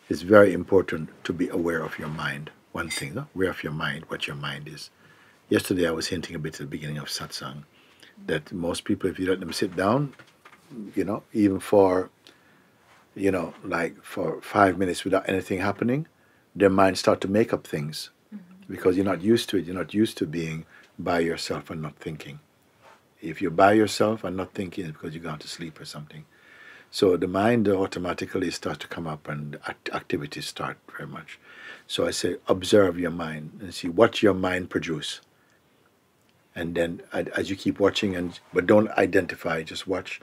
it's very important to be aware of your mind. One thing, no? Aware of your mind, what your mind is. Yesterday I was hinting a bit at the beginning of satsang that most people, if you let them sit down, even for, like for 5 minutes without anything happening, their minds start to make up things because you're not used to it. You're not used to being by yourself and not thinking. If you're by yourself and not thinking, it's because you've gone to sleep or something. So the mind automatically starts to come up and activities start very much. So I say, observe your mind and see what your mind produce. And then as you keep watching, but don't identify, just watch,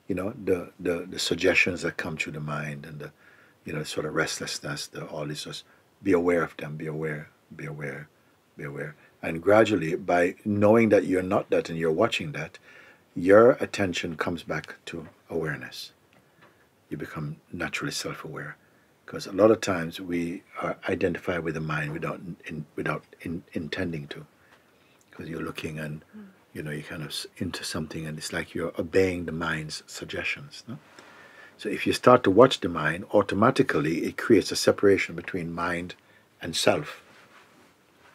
the suggestions that come through the mind and the, sort of restlessness, all this, just be aware of them, be aware, be aware, be aware. And gradually, by knowing that you're not that and you're watching that, your attention comes back to awareness. You become naturally self-aware. Because a lot of times we are identified with the mind without intending to. Because you're looking and, you're kind of into something and it's like you're obeying the mind's suggestions. No? So if you start to watch the mind, automatically it creates a separation between mind and self.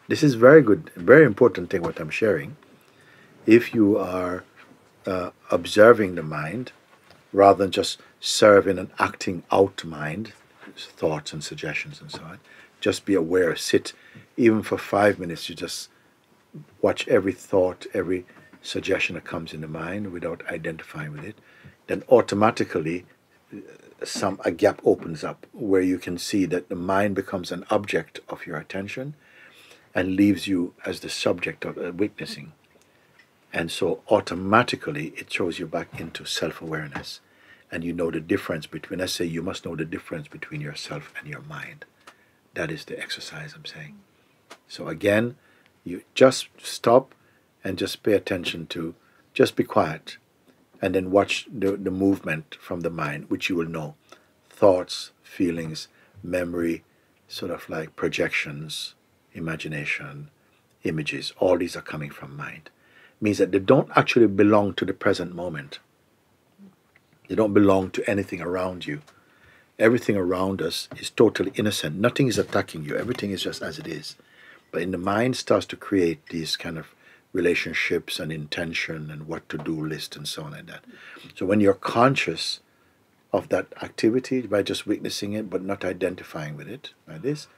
This is very good, very important thing what I'm sharing. If you are observing the mind, rather than just serving and acting out mind, thoughts and suggestions and so on, just be aware, sit, even for 5 minutes, you just watch every thought, every suggestion that comes in the mind without identifying with it, then automatically a gap opens up where you can see that the mind becomes an object of your attention and leaves you as the subject of witnessing. And so automatically it throws you back into self-awareness. And you know the difference between, let's say you must know the difference between yourself and your mind. That is the exercise I'm saying. So again, you just stop and just pay attention to, just be quiet. And then watch the movement from the mind, which you will know. Thoughts, feelings, memory, sort of like projections, imagination, images, all these are coming from mind. Means that they don't actually belong to the present moment. They don't belong to anything around you. Everything around us is totally innocent. Nothing is attacking you. Everything is just as it is. But in the mind starts to create these kind of relationships and intention and what to do list and so on like that. So when you're conscious of that activity by just witnessing it but not identifying with it like this,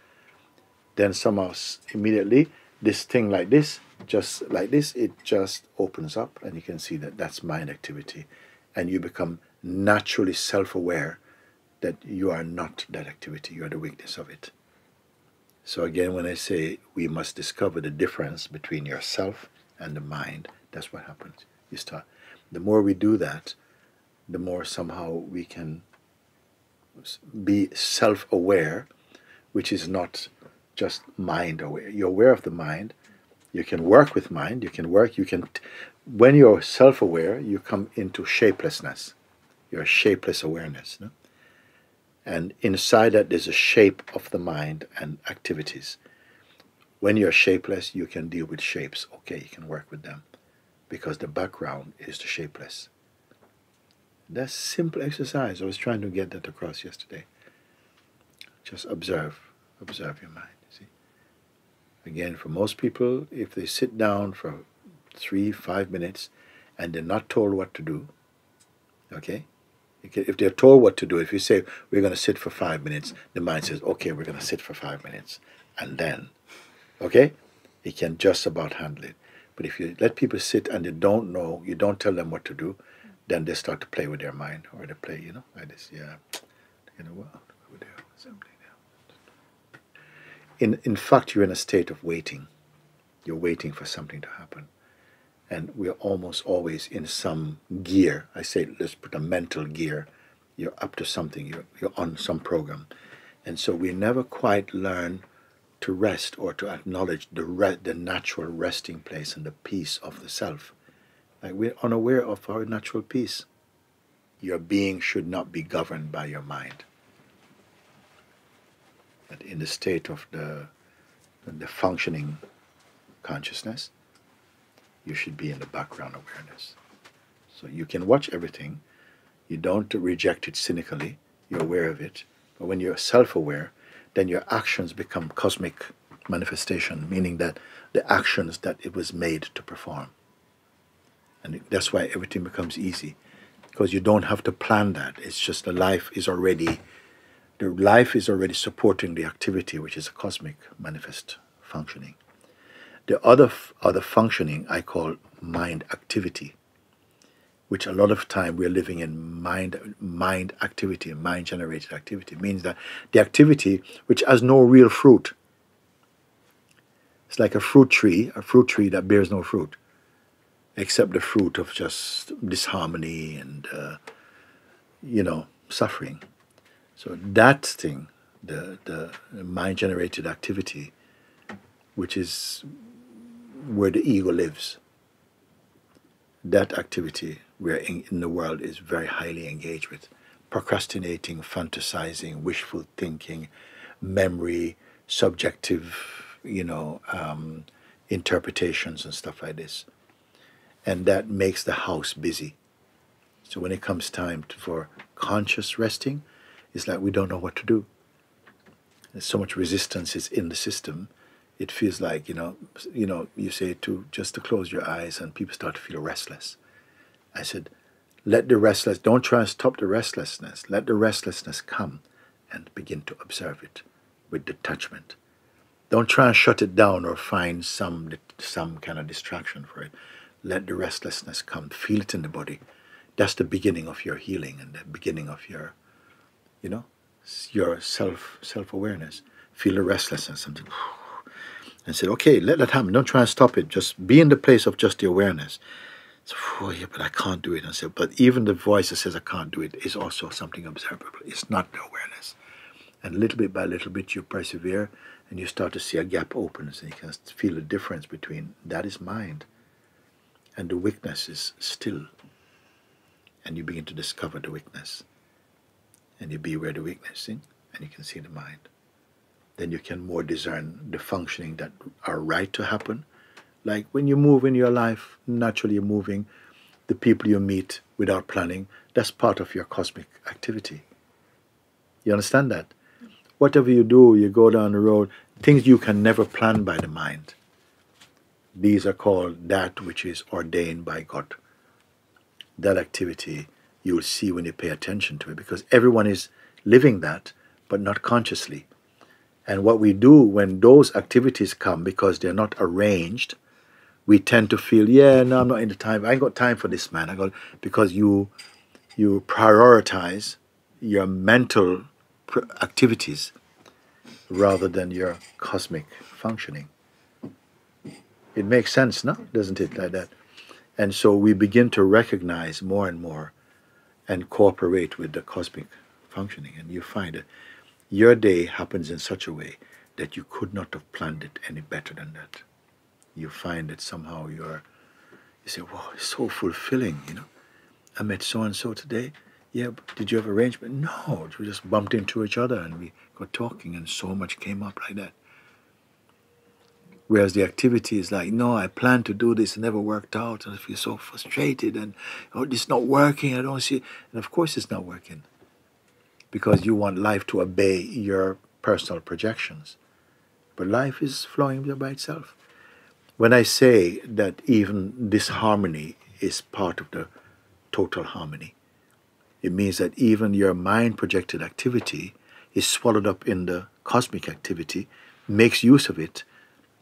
then somehow immediately this thing like this, just like this, it just opens up and you can see that that's mind activity. And you become naturally self-aware that you are not that activity, you are the witness of it. So again, when I say we must discover the difference between yourself and the mind, that's what happens. You start. The more we do that, the more somehow we can be self-aware, which is not just mind aware. You're aware of the mind. You can work with mind. When you're self-aware, you come into shapelessness. You're a shapeless awareness. No? And inside that, there's a shape of the mind and activities. When you're shapeless, you can deal with shapes. Okay, you can work with them because the background is the shapeless. That's simple exercise. I was trying to get that across yesterday. Just observe your mind. See? Again, for most people, if they sit down for 3-5 minutes and they're not told what to do, okay? If they're told what to do, if you say, we're going to sit for 5 minutes, the mind says, okay, we're going to sit for 5 minutes. And then, okay, it can just about handle it. But if you let people sit and they don't know, you don't tell them what to do, then they start to play with their mind, or they play, like this, yeah. What? Over there, something there. In fact, you're in a state of waiting. You're waiting for something to happen. And we're almost always in some gear. I say, let's put a mental gear. You're up to something. You're on some program. And so we never quite learn to rest or to acknowledge the natural resting place and the peace of the self. Like we're unaware of our natural peace. Your being should not be governed by your mind. But in the state of the functioning consciousness, you should be in the background awareness. So you can watch everything. You don't reject it cynically. You're aware of it. But when you're self-aware, then your actions become cosmic manifestation, meaning that the actions that it was made to perform. And that's why everything becomes easy, because you don't have to plan that. It's just the life is already supporting the activity, which is a cosmic manifest functioning. The other functioning I call mind activity, which a lot of time we're living in mind activity, mind generated activity, means that the activity which has no real fruit. It's like a fruit tree that bears no fruit, except the fruit of just disharmony and suffering. So that thing, the mind generated activity, which is where the ego lives, that activity where in the world is very highly engaged with. Procrastinating, fantasizing, wishful thinking, memory, subjective, interpretations and stuff like this. And that makes the house busy. So when it comes time for conscious resting, it's like we don't know what to do. There's so much resistance is in the system. It feels like, you say just to close your eyes and people start to feel restless. I said, don't try and stop the restlessness. Let the restlessness come and begin to observe it with detachment. Don't try and shut it down or find some kind of distraction for it. Let the restlessness come. Feel it in the body. That's the beginning of your healing and the beginning of your self-awareness. Feel the restlessness. Something. And said, okay, let that happen. Don't try and stop it. Just be in the place of just the awareness. So, yeah, but I can't do it. I said, but even the voice that says I can't do it is also something observable. It's not the awareness. And little bit by little bit you persevere and you start to see a gap opens and you can feel the difference between that is mind and the weakness is still. And you begin to discover the weakness. And you be where the weakness is and you can see the mind. Then you can more discern the functioning that are right to happen. Like when you move in your life, naturally you're moving, the people you meet without planning, that's part of your cosmic activity. You understand that? Whatever you do, you go down the road, things you can never plan by the mind. These are called that which is ordained by God. That activity you will see when you pay attention to it, because everyone is living that, but not consciously. And what we do when those activities come, because they're not arranged, we tend to feel, no, I'm not in the time. I ain't got time for this, man. Because you prioritize your mental activities rather than your cosmic functioning. It makes sense, no? Doesn't it, like that? And so we begin to recognize more and more and cooperate with the cosmic functioning. And you find that your day happens in such a way that you could not have planned it any better than that. You find that somehow you say, wow, it's so fulfilling, I met so-and-so today. Yeah, but did you have arrangement? No, we just bumped into each other and we got talking and so much came up like that. Whereas the activity is like, no, I planned to do this, it never worked out, and I feel so frustrated, and it's not working, I don't see it. And of course it's not working, because you want life to obey your personal projections. But life is flowing by itself. When I say that even disharmony is part of the total harmony, it means that even your mind-projected activity is swallowed up in the cosmic activity, makes use of it,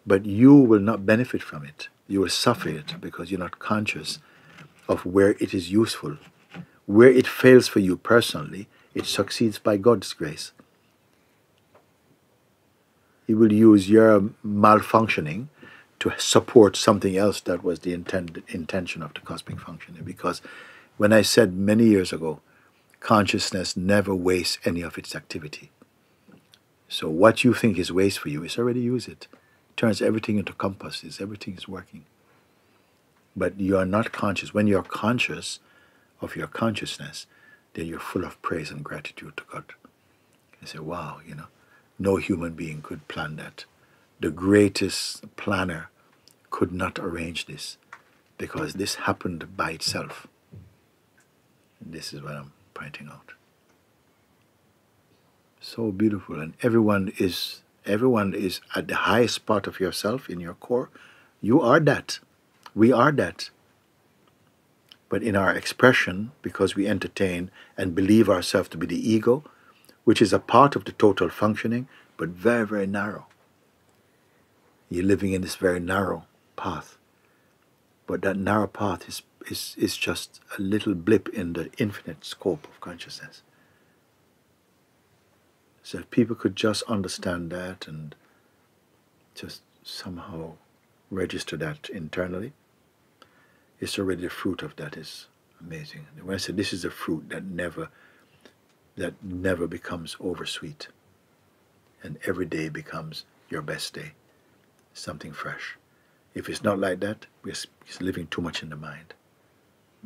but you will not benefit from it. You will suffer it because you're not conscious of where it is useful. Where it fails for you personally, it succeeds by God's grace. He will use your malfunctioning to support something else that was the intention of the cosmic functioning. Because when I said many years ago, consciousness never wastes any of its activity. So what you think is waste for you, it's already used it. Turns everything into compasses, everything is working. But you are not conscious. When you're conscious of your consciousness, then you're full of praise and gratitude to God. You say, wow, no human being could plan that. The greatest planner could not arrange this, because this happened by itself. And this is what I'm pointing out. So beautiful. And everyone is at the highest part of yourself in your core. You are that. We are that. But in our expression, because we entertain and believe ourselves to be the ego, which is a part of the total functioning, but very, very narrow. You're living in this very narrow path. But that narrow path is just a little blip in the infinite scope of consciousness. So if people could just understand that and just somehow register that internally, it's already the fruit of that is amazing. When I say this is a fruit that never becomes oversweet, and every day becomes your best day, something fresh. If it's not like that, we're living too much in the mind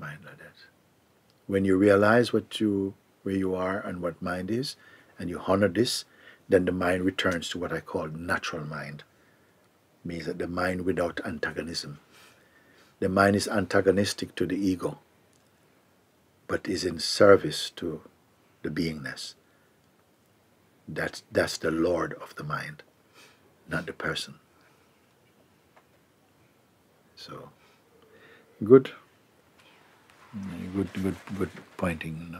like that. When you realize where you are and what mind is, and you honor this, then the mind returns to what I call natural mind. Means that the mind without antagonism. The mind is antagonistic to the ego, but is in service to the beingness. That's the Lord of the mind, not the person. So, good pointing.